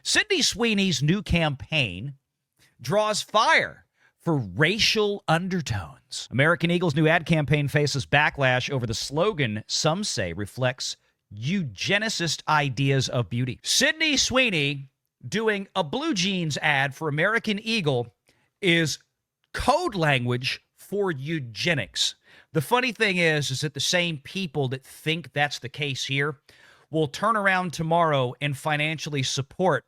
Sydney Sweeney's new campaign draws fire for racial undertones. American Eagle's new ad campaign faces backlash over the slogan some say reflects eugenicist ideas of beauty. Sydney Sweeney doing a blue jeans ad for American Eagle is code language for eugenics. The funny thing is that the same people that think that's the case here will turn around tomorrow and financially support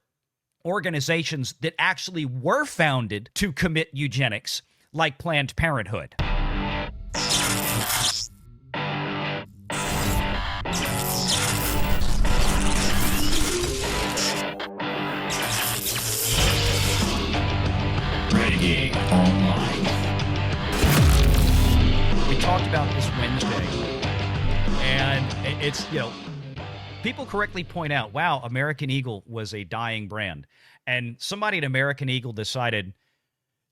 organizations that actually were founded to commit eugenics, like Planned Parenthood. Renegade Online. We talked about this Wednesday, and it's, people correctly point out, wow, American Eagle was a dying brand. And somebody at American Eagle decided,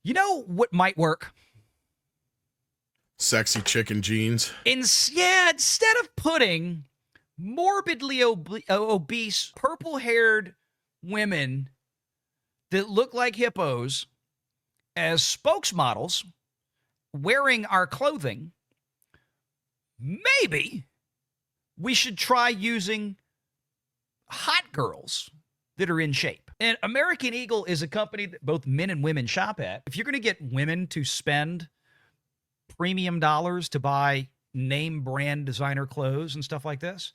you know what might work? Sexy chicken jeans. Instead of putting morbidly obese, purple-haired women that look like hippos as spokesmodels wearing our clothing, maybe we should try using hot girls that are in shape. And American Eagle is a company that both men and women shop at. If you're going to get women to spend premium dollars to buy name brand designer clothes and stuff like this,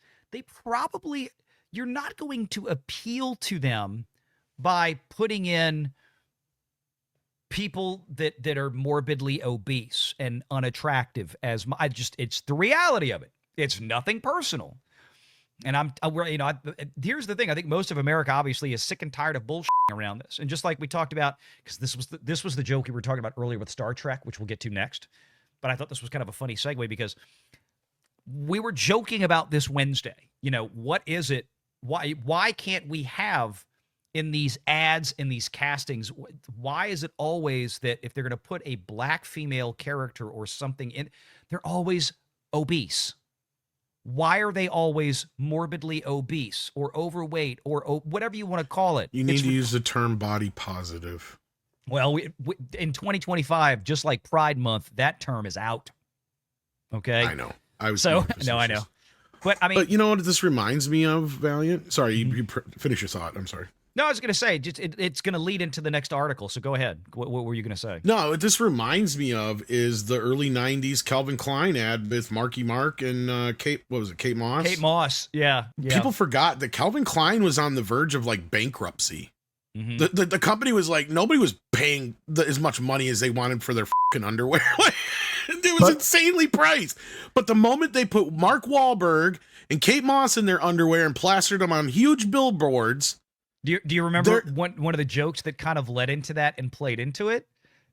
you're not going to appeal to them by putting in people that are morbidly obese and unattractive. It's the reality of it. It's nothing personal. And here's the thing. I think most of America obviously is sick and tired of bullshit around this. And just like we talked about, because this was the joke we were talking about earlier with Star Trek, which we'll get to next. But I thought this was kind of a funny segue because we were joking about this Wednesday. What is it? Why can't we have in these ads, in these castings, why is it always that if they're going to put a black female character or something in, they're always obese? Why are they always morbidly obese or overweight or whatever you want to call it? You need to use the term body positive. Well, in 2025, just like Pride Month, that term is out. Okay? I know. I know. But you know what this reminds me of, Valiant? Sorry, you finish your thought. I'm sorry. No, I was going to say, it's going to lead into the next article, so go ahead. What were you going to say? No, what this reminds me of is the early 90s Calvin Klein ad with Marky Mark and Kate Moss? Kate Moss, yeah. People forgot that Calvin Klein was on the verge of, bankruptcy. Mm-hmm. The company was nobody was paying as much money as they wanted for their fucking underwear. It was insanely priced. But the moment they put Mark Wahlberg and Kate Moss in their underwear and plastered them on huge billboards... Do you remember one of the jokes that kind of led into that and played into it?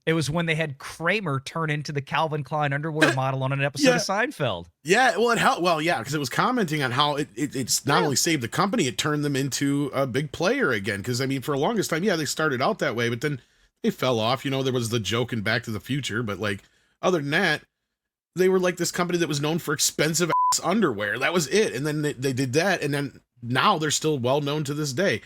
It was when they had Kramer turn into the Calvin Klein underwear model on an episode of Seinfeld. Yeah, well, it helped. Well, yeah, because it was commenting on how it's not only saved the company, it turned them into a big player again. Because, for the longest time, they started out that way, but then they fell off. There was the joke in Back to the Future, but, other than that, they were this company that was known for expensive ass underwear. That was it. And then they did that, and then now they're still well known to this day.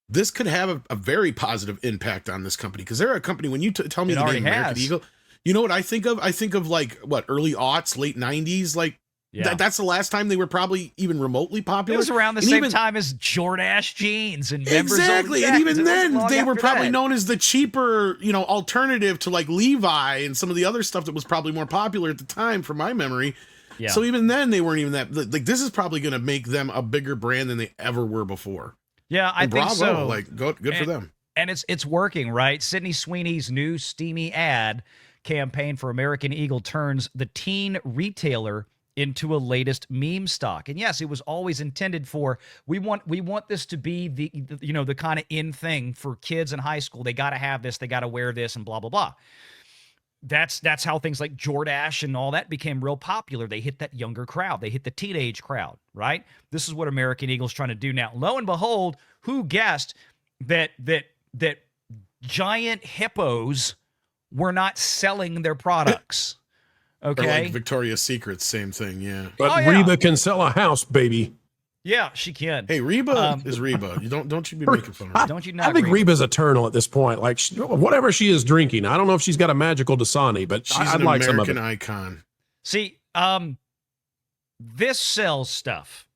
This could have a very positive impact on this company because they're a company. When you tell me the name American Eagle, you know what I think of? I think of early aughts, late 90s. That's the last time they were probably even remotely popular. It was around the same time as Jordache jeans and members. Exactly, and even then they were probably known as the cheaper, alternative to Levi and some of the other stuff that was probably more popular at the time, from my memory. Yeah. So even then they weren't even that. This is probably going to make them a bigger brand than they ever were before. Yeah, I think so. Good for them. And it's working, right? Sydney Sweeney's new steamy ad campaign for American Eagle turns the teen retailer into a latest meme stock. And yes, it was always intended for, we want this to be the kind of in thing for kids in high school. They got to have this, they got to wear this, and blah blah blah. That's how things like Jordache and all that became real popular. They hit that younger crowd. They hit the teenage crowd, right? This is what American Eagle's trying to do now. Lo and behold, who guessed that giant hippos were not selling their products? Okay. Or Victoria's Secret, same thing, yeah. But Reba can sell a house, baby. Yeah, she can. Hey, Reba is Reba. You don't you be making fun of her. Don't you not? I think Reba's eternal at this point. Like whatever she is drinking, I don't know if she's got a magical Dasani, but She's I'd an like some of American it. icon. See, this sells stuff.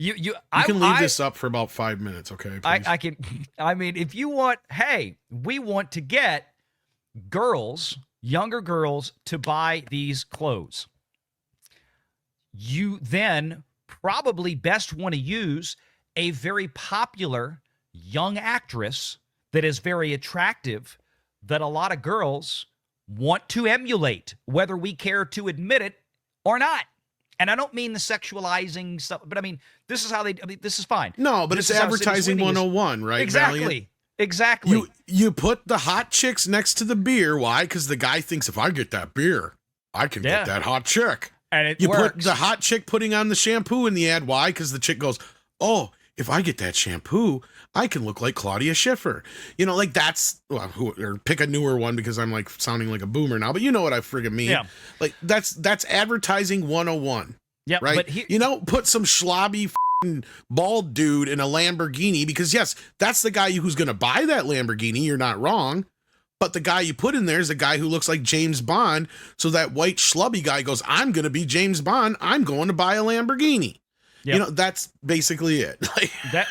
You can leave this up for about 5 minutes, okay? Please? I can. I mean, if you want, hey, we want to get girls, younger girls, to buy these clothes. You then probably best want to use a very popular young actress that is very attractive, that a lot of girls want to emulate, whether we care to admit it or not. And I don't mean the sexualizing stuff, but I mean, this is how they, I mean, this is fine. No, but This it's is how Sydney advertising Sweeney is. 101, right? Exactly. Valiant? Exactly. You put the hot chicks next to the beer. Why? Because the guy thinks if I get that beer, I can get that hot chick. And it You works. put the hot chick putting on the shampoo in the ad. Why? Because the chick goes, oh, if I get that shampoo, I can look like Claudia Schiffer. You know, like that's, or pick a newer one because I'm like sounding like a boomer now, but you know what I friggin' mean. Yeah. Like that's advertising 101. Yeah, right? but You know, put some schlobby f***ing bald dude in a Lamborghini because, yes, that's the guy who's going to buy that Lamborghini. You're not wrong. But the guy you put in there is a guy who looks like James Bond. So that white schlubby guy goes, I'm going to be James Bond. I'm going to buy a Lamborghini. Yep. You know, that's basically it.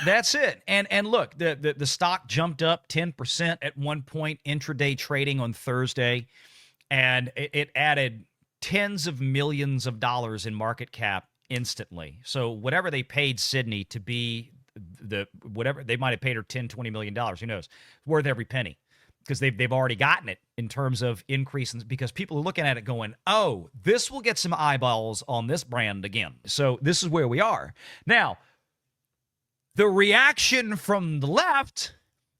That's it. And look, the stock jumped up 10% at one point intraday trading on Thursday, and it added tens of millions of dollars in market cap instantly. So whatever they paid Sydney to be whatever they might have paid her $10-20 million, who knows, worth every penny, because they've already gotten it in terms of increases, because people are looking at it going, oh, this will get some eyeballs on this brand again. So this is where we are now. The reaction from the left,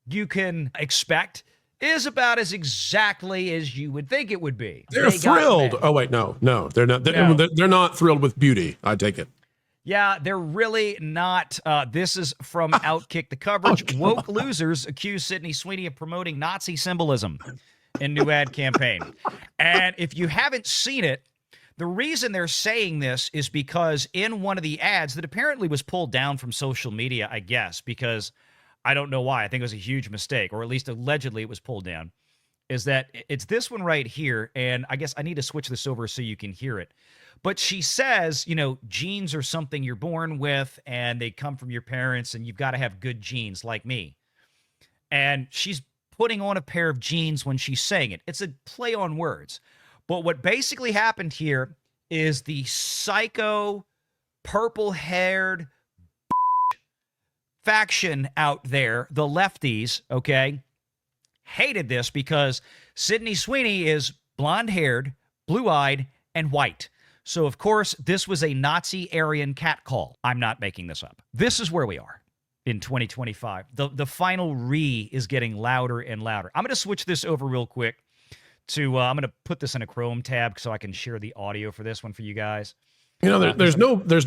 you can expect, is about as exactly as you would think it would be. They're thrilled. Oh wait, no, they're not. They're not thrilled with beauty. I take it. Yeah, they're really not. This is from Outkick the Coverage. Woke losers accuse Sydney Sweeney of promoting Nazi symbolism in new ad campaign. And if you haven't seen it, the reason they're saying this is because in one of the ads that apparently was pulled down from social media, I guess, because I don't know why. I think it was a huge mistake, or at least allegedly it was pulled down, is that it's this one right here. And I guess I need to switch this over so you can hear it. But she says, you know, genes are something you're born with and they come from your parents, and you've got to have good genes like me. And she's putting on a pair of jeans when she's saying it. It's a play on words. But what basically happened here is the psycho purple-haired faction out there, the lefties, okay, hated this because Sydney Sweeney is blonde-haired, blue-eyed, and white. So, of course, this was a Nazi Aryan catcall. I'm not making this up. This is where we are in 2025. The final re is getting louder and louder. I'm going to switch this over real quick to, I'm going to put this in a Chrome tab so I can share the audio for this one for you guys. You know, there's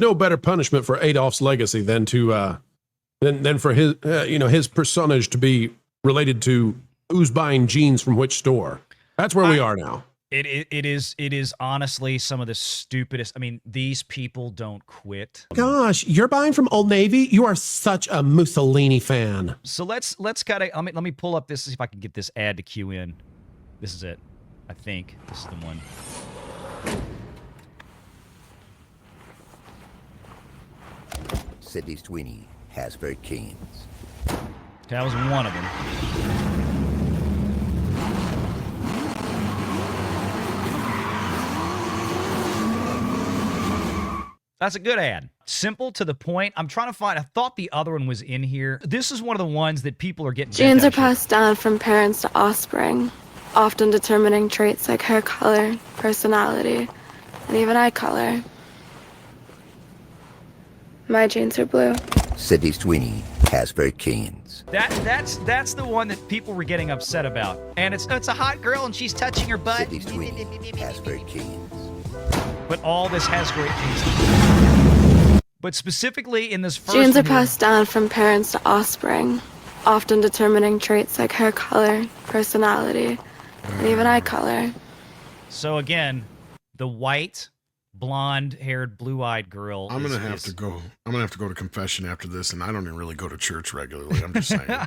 no better punishment for Adolf's legacy than to than for his his personage to be related to who's buying jeans from which store. That's where we are now. It is honestly some of the stupidest. I mean, these people don't quit. Gosh, you're buying from Old Navy? You are such a Mussolini fan. So let's kind of let me pull up this, see if I can get this ad to cue in. This is it. I think this is the one. Sydney Sweeney has very canes. That was one of them. That's a good ad. Simple, to the point. I'm trying to find, I thought the other one was in here. This is one of the ones that people are getting. Genes are passed down from parents to offspring, often determining traits like hair color, personality, and even eye color. My genes are blue. Sydney Sweeney has very canes. That's the one that people were getting upset about. And it's a hot girl and she's touching her butt. Sydney Sweeney has very canes. But all this has great genes. But specifically in this first genes are one here, passed down from parents to offspring, often determining traits like hair color, personality, and even eye color. So again, the white blonde-haired, blue-eyed girl. I'm gonna have to go. I'm gonna have to go to confession after this, and I don't even really go to church regularly. I'm just saying.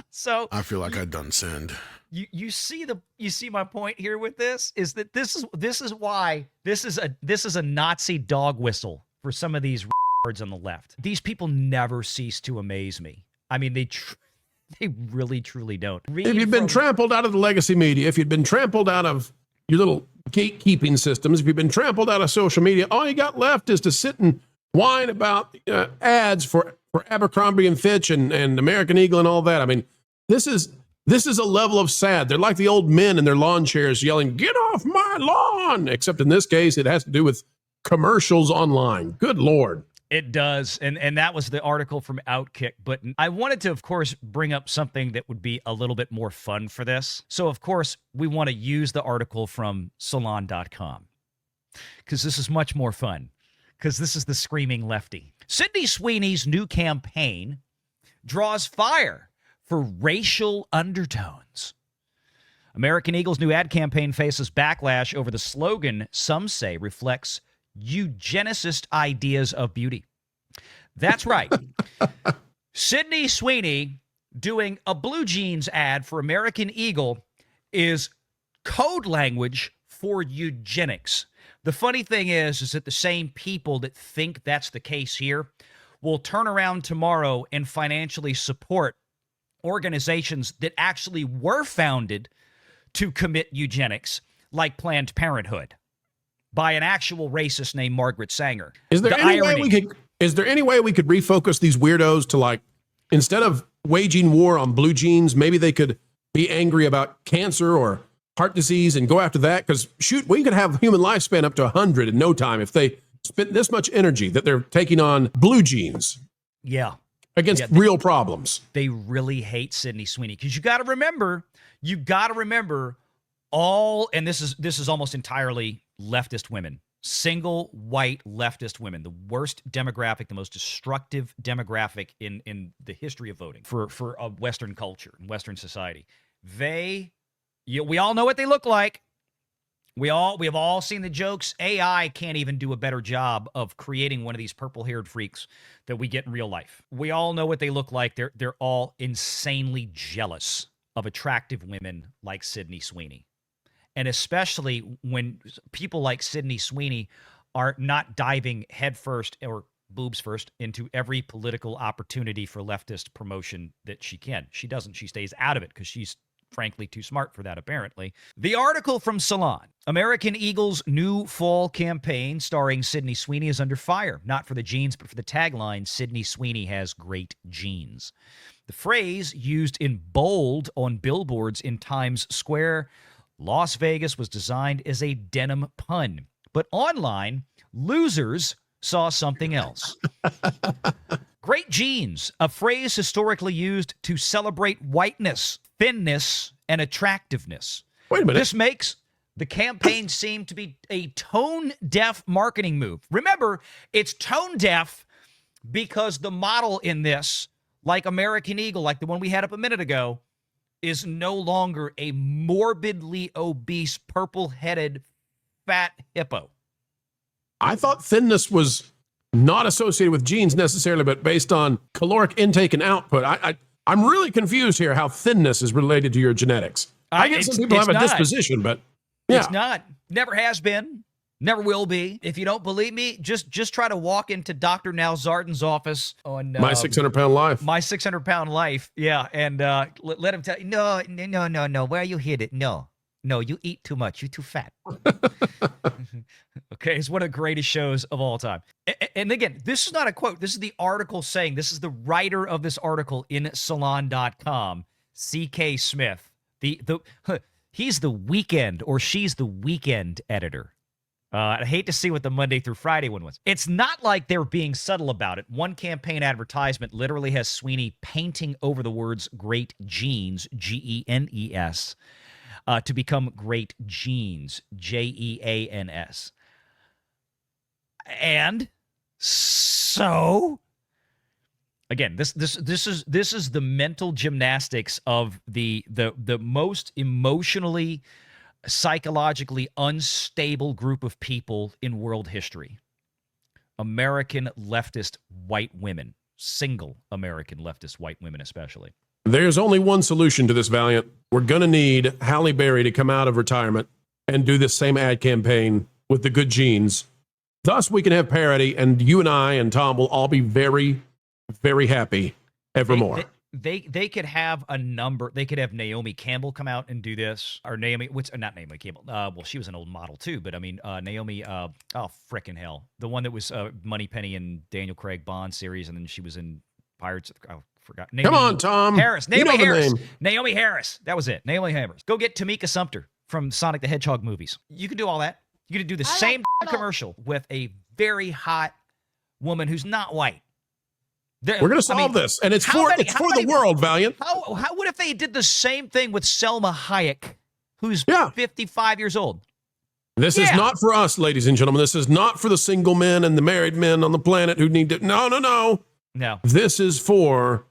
So I feel like I've done sinned. you see my point here with this is that this is why this is a Nazi dog whistle for some of these words on the left. These people never cease to amaze me. I mean, they really truly don't. If you've been trampled out of the legacy media, if you've been trampled out of your little gatekeeping systems, if you've been trampled out of social media, all you got left is to sit and whine about ads for Abercrombie and Fitch and American Eagle and all that. I mean, this is a level of sad. They're like the old men in their lawn chairs yelling, "Get off my lawn!" Except in this case, it has to do with commercials online. Good Lord. It does, and that was the article from Outkick. But I wanted to, of course, bring up something that would be a little bit more fun for this. So, of course, we want to use the article from Salon.com because this is much more fun because this is the screaming lefty. Sydney Sweeney's new campaign draws fire for racial undertones. American Eagle's new ad campaign faces backlash over the slogan some say reflects eugenicist ideas of beauty. That's right. Sydney Sweeney doing a blue jeans ad for American Eagle is code language for eugenics. The funny thing is that the same people that think that's the case here will turn around tomorrow and financially support organizations that actually were founded to commit eugenics, like Planned Parenthood, by an actual racist named Margaret Sanger. Is there any way we could refocus these weirdos to, like, instead of waging war on blue jeans, maybe they could be angry about cancer or heart disease and go after that? Because shoot, we could have human lifespan up to 100 in no time if they spent this much energy that they're taking on blue jeans. Yeah. Against real problems. They really hate Sydney Sweeney because you got to remember all, and this is almost entirely leftist women, single white leftist women, the worst demographic, the most destructive demographic in the history of voting for a Western culture, Western society. We all know what they look like. We have all seen the jokes. AI can't even do a better job of creating one of these purple-haired freaks that we get in real life. We all know what they look like. They're all insanely jealous of attractive women like Sydney Sweeney. And especially when people like Sydney Sweeney are not diving headfirst or boobs first into every political opportunity for leftist promotion that she can. She doesn't. She stays out of it because she's frankly too smart for that, apparently. The article from Salon. American Eagle's new fall campaign starring Sydney Sweeney is under fire, not for the jeans, but for the tagline, Sydney Sweeney has great genes. The phrase, used in bold on billboards in Times Square, Las Vegas, was designed as a denim pun. But online, losers saw something else. Great genes, a phrase historically used to celebrate whiteness, thinness, and attractiveness. Wait a minute. This makes the campaign seem to be a tone-deaf marketing move. Remember, it's tone-deaf because the model in this, like American Eagle, like the one we had up a minute ago, is no longer a morbidly obese, purple-headed, fat hippo. I thought thinness was not associated with genes necessarily, but based on caloric intake and output. I'm really confused here how thinness is related to your genetics. I guess some people have a disposition, but yeah. It's not. Never has been. Never will be. If you don't believe me, just try to walk into Dr. Nalzardan's office on My 600-Pound Life. My 600-Pound Life. Yeah, and let him tell you, no. Where you hid it? No, you eat too much. You're too fat. Okay, it's one of the greatest shows of all time. And again, this is not a quote. This is the article saying, this is the writer of this article in Salon.com, C.K. Smith. He's the weekend, or she's the weekend editor. I hate to see what the Monday through Friday one was. It's not like they're being subtle about it. One campaign advertisement literally has Sweeney painting over the words great genes, Genes, to become great genes, Jeans. And so, again, this is the mental gymnastics of the most emotionally psychologically unstable group of people in world history. American leftist white women. Single American leftist white women especially. There's only one solution to this, Valiant. We're going to need Halle Berry to come out of retirement and do this same ad campaign with the good genes. Thus, we can have parity, and you and I and Tom will all be very, very happy evermore. They could have a number. They could have Naomi Campbell come out and do this, or not Naomi Campbell. Well, she was an old model too, but I mean Naomi. Oh, frickin' hell, the one that was Moneypenny in Daniel Craig Bond series, and then she was in Pirates. Oh, forgot. Naomi Come on, Tom. Harris. Naomi Harris. Name. Naomi Harris. That was it. Naomi Harris. Go get Tamika Sumpter from Sonic the Hedgehog movies. You could do all that. You could do the same commercial with a very hot woman who's not white. We're going to solve this, and it's for the world, Valiant. How? What if they did the same thing with Selma Hayek, who's 55 years old? This is not for us, ladies and gentlemen. This is not for the single men and the married men on the planet who need to. No. This is for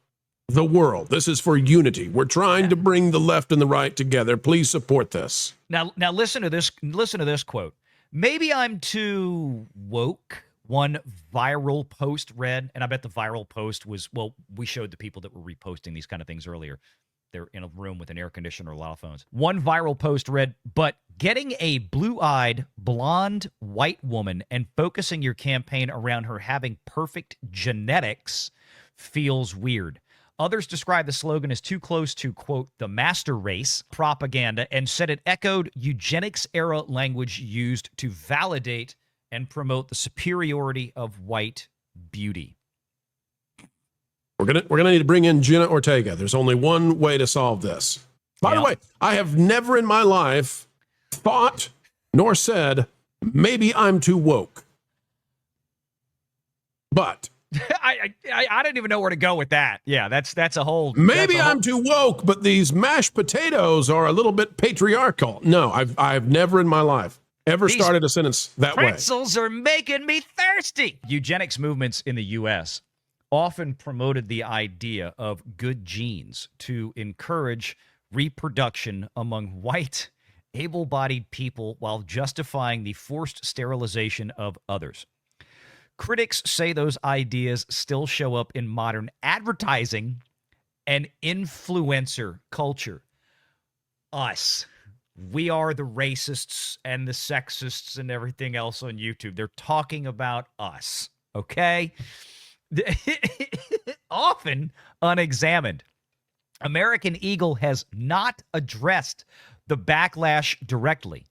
the world. This is for unity. We're trying to bring the left and the right together. Please support this. Now listen to this. Listen to this quote. Maybe I'm too woke. One viral post read, and I bet the viral post was, well, we showed the people that were reposting these kind of things earlier. They're in a room with an air conditioner, a lot of phones. One viral post read, but getting a blue-eyed, blonde, white woman and focusing your campaign around her having perfect genetics feels weird. Others describe the slogan as too close to, quote, the master race propaganda, and said it echoed eugenics-era language used to validate and promote the superiority of white beauty. We're gonna need to bring in Jenna Ortega. There's only one way to solve this. By the way, I have never in my life thought nor said, maybe I'm too woke. But I don't even know where to go with that. Yeah, that's a whole. Maybe I'm too woke, but these mashed potatoes are a little bit patriarchal. No, I've never in my life ever started a sentence that way. Pretzels are making me thirsty. Eugenics movements in the U.S. often promoted the idea of good genes to encourage reproduction among white, able-bodied people while justifying the forced sterilization of others. Critics say those ideas still show up in modern advertising and influencer culture. Us. We are the racists and the sexists and everything else on YouTube. They're talking about us, okay? Often unexamined. American Eagle has not addressed the backlash directly.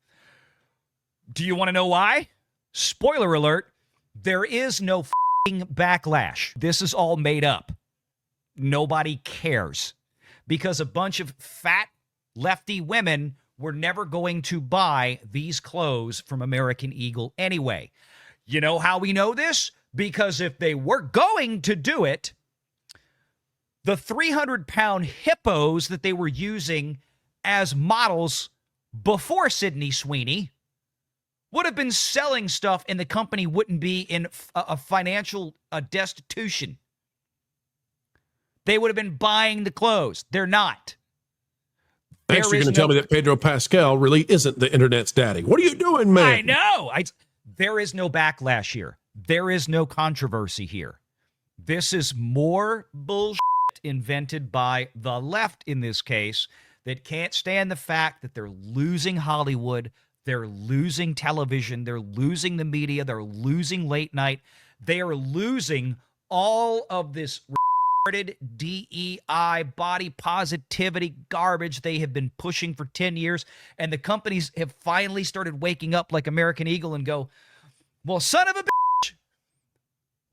Do you want to know why? Spoiler alert. There is no f***ing backlash. This is all made up. Nobody cares. Because a bunch of fat lefty women were never going to buy these clothes from American Eagle anyway. You know how we know this? Because if they were going to do it, the 300-pound hippos that they were using as models before Sydney Sweeney would have been selling stuff, and the company wouldn't be in a financial destitution. They would have been buying the clothes. They're not. Thanks, you're going to tell me that Pedro Pascal really isn't the internet's daddy. What are you doing, man? I know. There is no backlash here. There is no controversy here. This is more bullshit invented by the left in this case that can't stand the fact that they're losing Hollywood. They're losing television. They're losing the media. They're losing late night. They are losing all of this retarded DEI, body positivity garbage they have been pushing for 10 years. And the companies have finally started waking up like American Eagle and go, well, son of a bitch,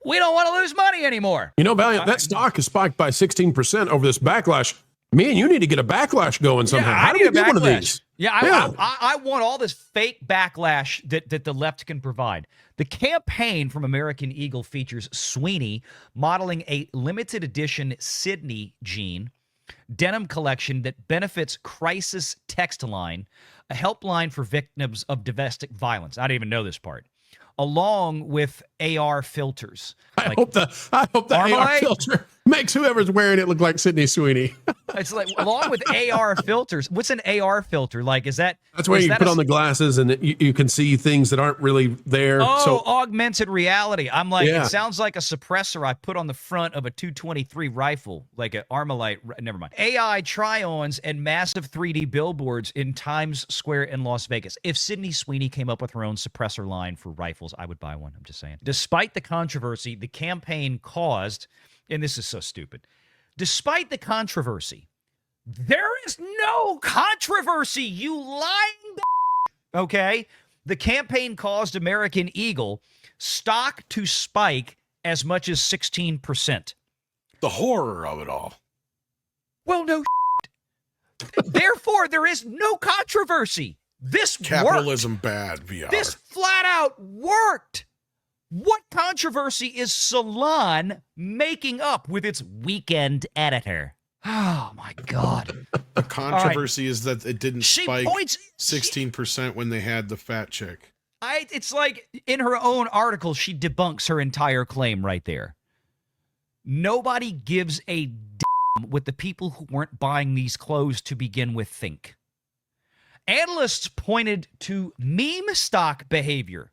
we don't want to lose money anymore. You know, Valiant, that stock has spiked by 16% over this backlash. Me and you need to get a backlash going somehow. Yeah, How do we get one of these? I want all this fake backlash that the left can provide. The campaign from American Eagle features Sweeney modeling a limited edition Sydney jean denim collection that benefits Crisis Text Line, a helpline for victims of domestic violence. I didn't even know this part. Along with AR filters. I hope the AR filter makes whoever's wearing it look like Sydney Sweeney. It's like along with AR filters. What's an AR filter? Like, is that That's where is you that put on the glasses and you can see things that aren't really there. Oh, augmented reality. I'm like, Yeah. it sounds like a suppressor I put on the front of a 223 rifle, like an Armalite. Never mind. AI try-ons and massive 3D billboards in Times Square in Las Vegas. If Sydney Sweeney came up with her own suppressor line for rifles, I would buy one. I'm just saying. Despite the controversy the campaign caused, and this is so stupid, despite the controversy, there is no controversy, you lying okay? The campaign caused American Eagle stock to spike as much as 16%. The horror of it all. Well, no therefore, there is no controversy. This Capitalism worked. bad, VR. This flat out worked. What controversy is Salon making up with its weekend editor? Oh, my God. The controversy is that it didn't She spike points 16% when they had the fat chick. It's like in her own article, she debunks her entire claim right there. Nobody gives a damn what the people who weren't buying these clothes to begin with think. Analysts pointed to meme stock behavior,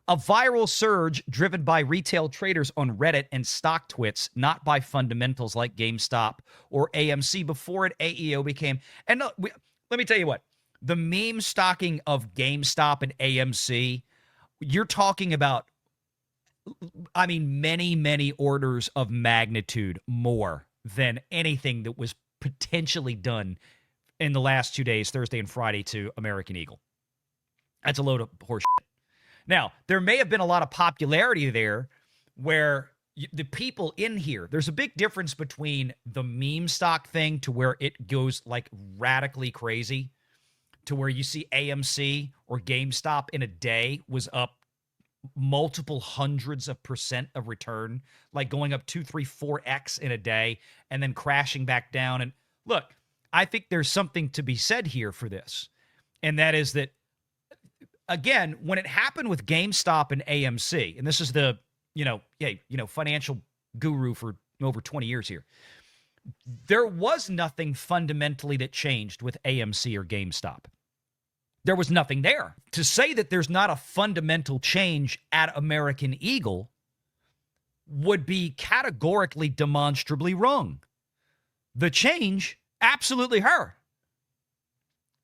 a viral surge driven by retail traders on Reddit and stock twits, not by fundamentals like GameStop or AMC before an AEO became. And no, let me tell you what, the meme stocking of GameStop and AMC, you're talking about, I mean, many, many orders of magnitude more than anything that was potentially done in the last 2 days, Thursday and Friday, to American Eagle. That's a load of horse shit. Now, there may have been a lot of popularity there where the people in here, there's a big difference between the meme stock thing to where it goes like radically crazy to where you see AMC or GameStop in a day was up multiple hundreds of % of return, like going up 2, 3, 4x in a day and then crashing back down. And look, I think there's something to be said here for this. And that is that, again, when it happened with GameStop and AMC, and this is the, financial guru for over 20 years here, there was nothing fundamentally that changed with AMC or GameStop. There was nothing there. To say that there's not a fundamental change at American Eagle would be categorically, demonstrably wrong. The change, absolutely her.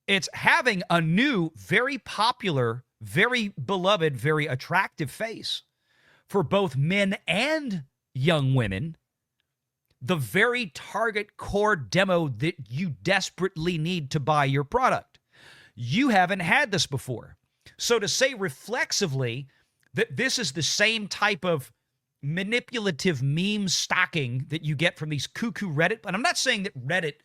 It's having a new, very popular, very beloved, very attractive face for both men and young women. The very target core demo that you desperately need to buy your product. You haven't had this before. So to say reflexively that this is the same type of manipulative meme stocking that you get from these cuckoo Reddit, and I'm not saying that Reddit,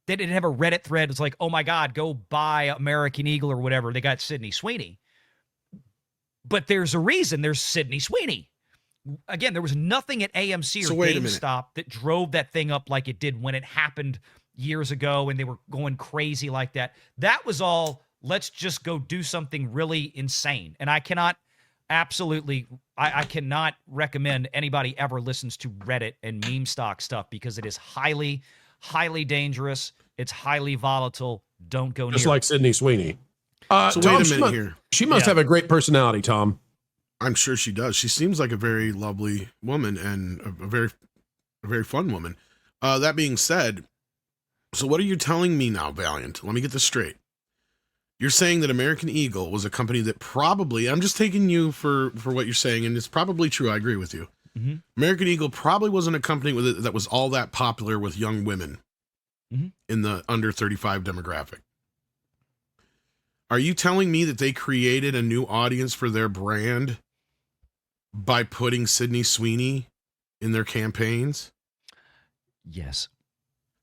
they didn't have a Reddit thread. It's like, oh my God, go buy American Eagle or whatever. They got Sydney Sweeney. But there's a reason there's Sydney Sweeney. Again, there was nothing at AMC or GameStop that drove that thing up like it did when it happened years ago and they were going crazy like that. That was all, let's just go do something really insane. And I cannot I cannot recommend anybody ever listens to Reddit and meme stock stuff because it is highly, highly dangerous. It's highly volatile. Don't go near just like Sydney Sweeney. So Tom, wait a minute here. She must have a great personality, Tom. I'm sure she does. She seems like a very lovely woman and a very fun woman. That being said, so what are you telling me now, Valiant? Let me get this straight. You're saying that American Eagle was a company that probably, I'm just taking you for what you're saying, and it's probably true. I agree with you. Mm-hmm. American Eagle probably wasn't a company that was all that popular with young women in the under 35 demographic. Are you telling me that they created a new audience for their brand by putting Sydney Sweeney in their campaigns? Yes.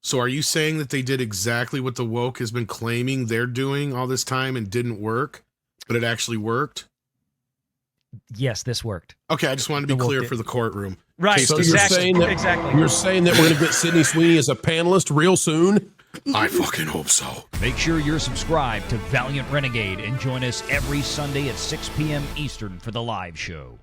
So are you saying that they did exactly what the woke has been claiming they're doing all this time and didn't work, but it actually worked? Yes, this worked. Okay, I just wanted to be clear for the courtroom. Right. So exactly. You're saying that we're going to get Sydney Sweeney as a panelist real soon? I fucking hope so. Make sure you're subscribed to Valiant Renegade and join us every Sunday at 6 p.m. Eastern for the live show.